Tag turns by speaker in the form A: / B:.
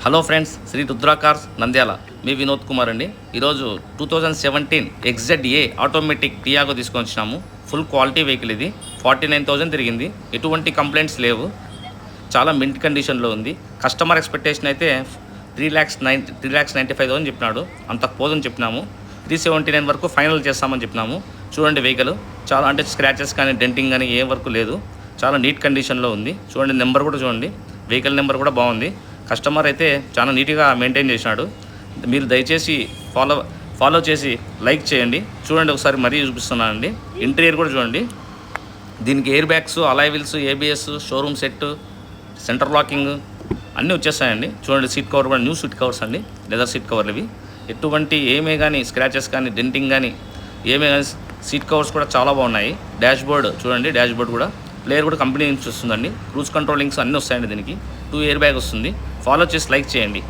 A: Hello friends, Sri Rudra cars Nandyal. మీ వినోద్ కుమార్ అండి. ఈరోజు 2017 XZA ఆటోమేటిక్ టియాగో తీసుకొని వచ్చినాము. ఫుల్ క్వాలిటీ వెహికల్ ఇది. 49,000 తిరిగింది. ఎటువంటి కంప్లైంట్స్ లేవు. చాలా మింట్ కండిషన్లో ఉంది. కస్టమర్ ఎక్స్పెక్టేషన్ అయితే 3,95,000 చెప్పినాడు. అంత పోదని చెప్పినాము. 379 వరకు ఫైనల్ చేస్తామని చెప్పినాము. చూడండి వెహికల్ చాలా అంటే స్క్రాచెస్ కానీ డెంటింగ్ కానీ ఏ వరకు లేదు. చాలా నీట్ కండిషన్లో ఉంది. చూడండి నెంబర్ కూడా చూడండి. వెహికల్ నెంబర్ కూడా బాగుంది. కస్టమర్ అయితే చాలా నీట్గా మెయింటైన్ చేసినాడు. మీరు దయచేసి ఫాలో చేసి లైక్ చేయండి. చూడండి ఒకసారి మరీ చూపిస్తున్నానండి. ఇంటీరియర్ కూడా చూడండి. దీనికి air bags, alloy wheels, ABS, showroom set, centre locking అన్నీ వచ్చేస్తాయండి. చూడండి సీట్ కవర్ కూడా న్యూ సీట్ కవర్స్ అండి, లెదర్ సీట్ కవర్లు ఇవి. ఎటువంటి ఏమే కానీ స్క్రాచెస్ కానీ డెంటింగ్ కానీ ఏమే కానీ సీట్ కవర్స్ కూడా చాలా బాగున్నాయి. డాష్ బోర్డ్ చూడండి, డాష్ బోర్డ్ కూడా ప్లేయర్ కూడా కంపెనీ నుంచి వస్తుందండి. క్రూజ్ కంట్రోలింగ్స్ అన్నీ వస్తాయండి. దీనికి 2 ఎయిర్ బ్యాగ్ వస్తుంది. ఫాలో చేసి లైక్ చేయండి.